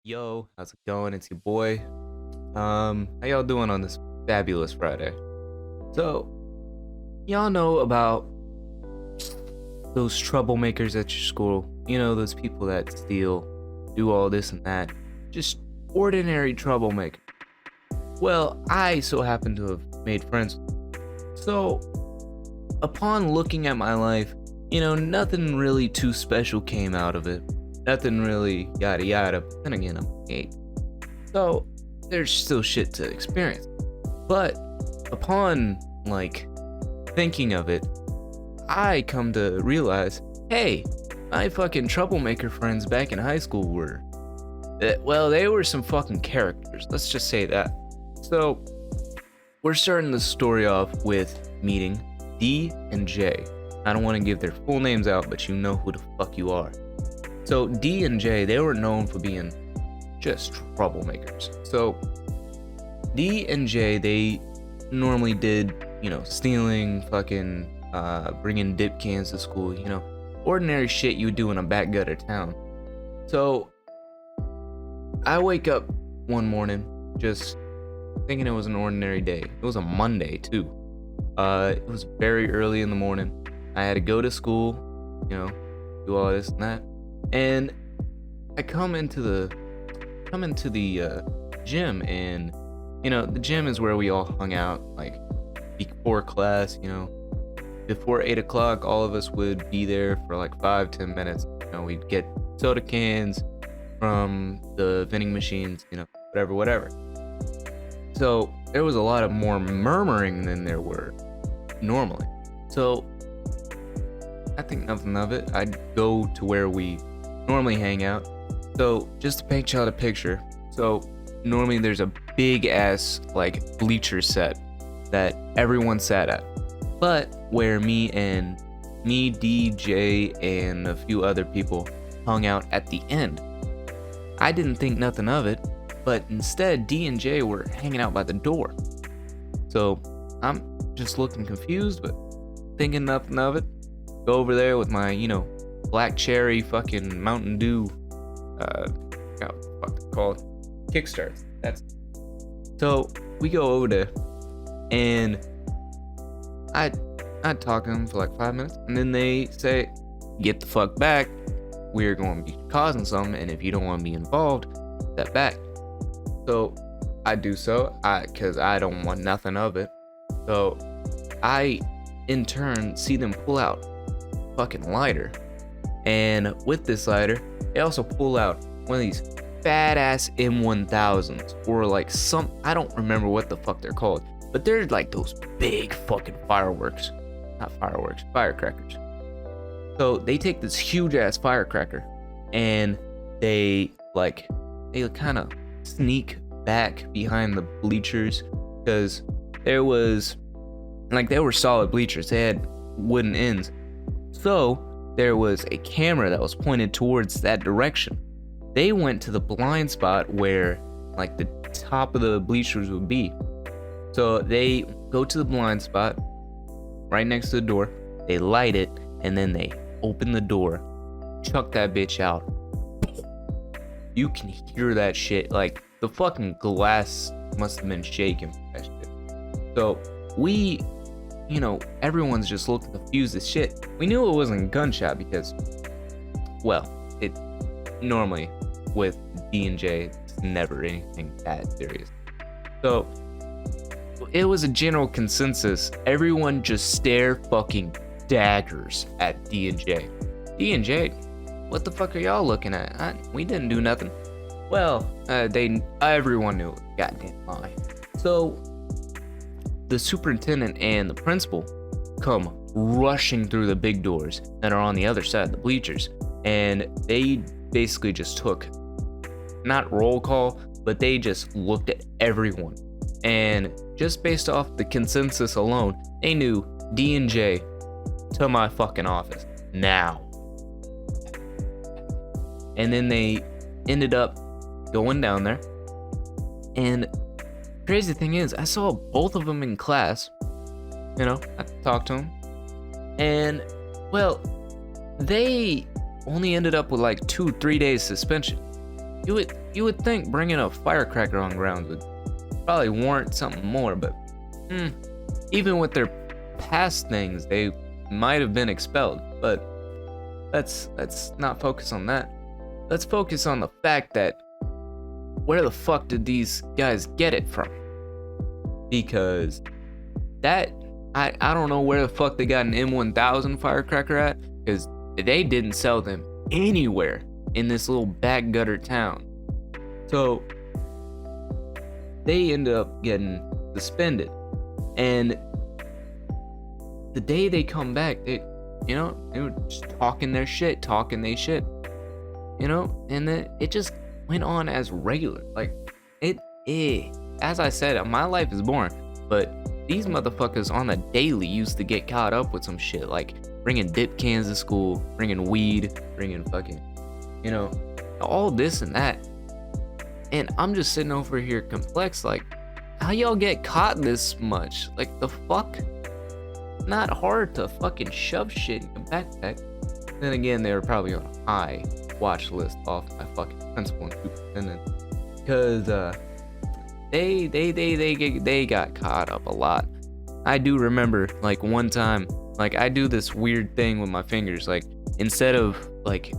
Yo, how's it going? It's your boy. How y'all doing on this fabulous Friday? So, y'all know about those troublemakers at your school. You know, those people that steal, do all this and that. Just ordinary troublemaker. Well, I so happen to have made friends with them. So, upon looking at my life, nothing really too special came out of it. Nothing really yada yada, but then again, I'm 8. So, there's still shit to experience. But, upon, thinking of it, I come to realize, hey, my fucking troublemaker friends back in high school were, they were some fucking characters. Let's just say that. So, we're starting the story off with meeting D and J. I don't want to give their full names out, but you know who the fuck you are. So D and J, they were known for being just troublemakers. So D and J, they normally did, stealing, fucking, bringing dip cans to school, ordinary shit you would do in a back gutter town. So I wake up one morning just thinking it was an ordinary day. It was a Monday too. It was very early in the morning. I had to go to school, do all this and that. And I come into the gym, and the gym is where we all hung out, before class. Before 8 o'clock, all of us would be there for 5-10 minutes. We'd get soda cans from the vending machines, whatever. So there was a lot of more murmuring than there were normally. So I think nothing of it. I'd go to where we normally hang out. So just to paint y'all a picture, so normally there's a big ass bleacher set that everyone sat at, but where me, DJ, and a few other people hung out at the end. I didn't think nothing of it, but instead D and J were hanging out by the door. So I'm just looking confused, but thinking nothing of it. Go over there with my, black cherry fucking Mountain Dew, what the fuck they call it? Kickstart. So we go over there, and I talk to them for 5 minutes, and then they say, "Get the fuck back. We're going to be causing something, and if you don't want to be involved, step back." So I do so, cause I don't want nothing of it. So I, in turn, see them pull out fucking lighter, and with this lighter they also pull out one of these fat ass M1000s, or I don't remember what the fuck they're called, but they're those big fucking firecrackers. So they take this huge ass firecracker, and they kind of sneak back behind the bleachers, because there was they were solid bleachers, they had wooden ends. So there was a camera that was pointed towards that direction. They went to the blind spot where the top of the bleachers would be. So they go to the blind spot right next to the door, they light it, and then they open the door, chuck that bitch out. You can hear that shit, the fucking glass must have been shaking from that shit. So we, everyone's just looking confused as shit. We knew it wasn't a gunshot because, it normally with D and J, it's never anything that serious. So it was a general consensus. Everyone just stare fucking daggers at D and J. D and J, what the fuck are y'all looking at? We didn't do nothing. Well, everyone knew it. Goddamn lie. So the superintendent and the principal come rushing through the big doors that are on the other side of the bleachers, and they basically just took, not roll call, but they just looked at everyone, and just based off the consensus alone, they knew D and J to my fucking office now. And then they ended up going down there, and crazy thing is, I saw both of them in class. I talked to them, and they only ended up with 2-3 days suspension. You would think bringing a firecracker on grounds would probably warrant something more, but even with their past things, they might have been expelled. But let's not focus on that. Let's focus on the fact that where the fuck did these guys get it from? Because that I don't know where the fuck they got an M1000 firecracker at, because they didn't sell them anywhere in this little back gutter town. So they ended up getting suspended, and the day they come back, they were just talking their shit, and then it just went on as regular. Like as I said, my life is boring, but these motherfuckers on the daily used to get caught up with some shit, like bringing dip cans to school, bringing weed, bringing fucking, all this and that. And I'm just sitting over here complex, like, how y'all get caught this much? Like, the fuck? Not hard to fucking shove shit in your backpack. Then again, they were probably on a high watch list off my fucking principal and superintendent, because they got caught up a lot. I do remember, like, one time, like, I do this weird thing with my fingers, like, instead of, like,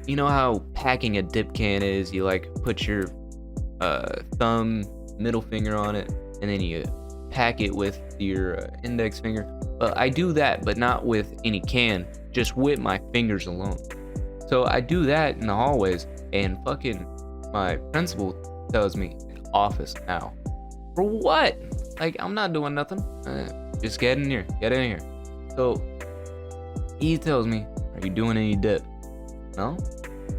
you know how packing a dip can is, you like put your thumb, middle finger on it, and then you pack it with your index finger. But I do that, but not with any can, just with my fingers alone. So I do that in the hallways, and fucking my principal tells me, office now. For what? Like, I'm not doing nothing. Just get in here. So he tells me, are you doing any dip? No?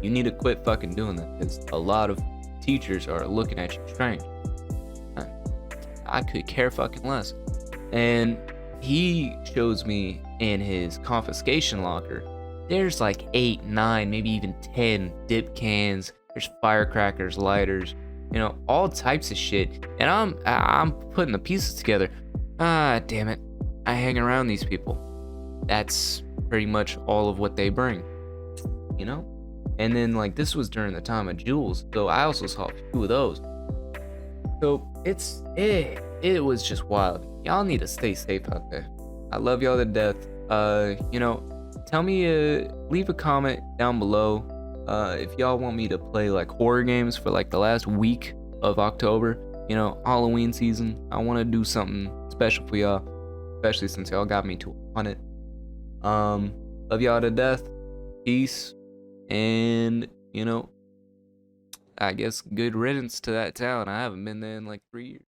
You need to quit fucking doing that, because a lot of teachers are looking at you strange. I could care fucking less. And he shows me in his confiscation locker, there's like 8, 9, maybe even 10 dip cans. There's firecrackers, lighters, all types of shit. And I'm putting the pieces together. Damn it. I hang around these people. That's pretty much all of what they bring, And then, like, this was during the time of Jules, so I also saw a few of those. So it was just wild. Y'all need to stay safe out there. I love y'all to death. Tell me, leave a comment down below if y'all want me to play like horror games for like the last week of October. Halloween season. I want to do something special for y'all, especially since y'all got me to on it. Love y'all to death. Peace. And I guess good riddance to that town. I haven't been there in like 3 years.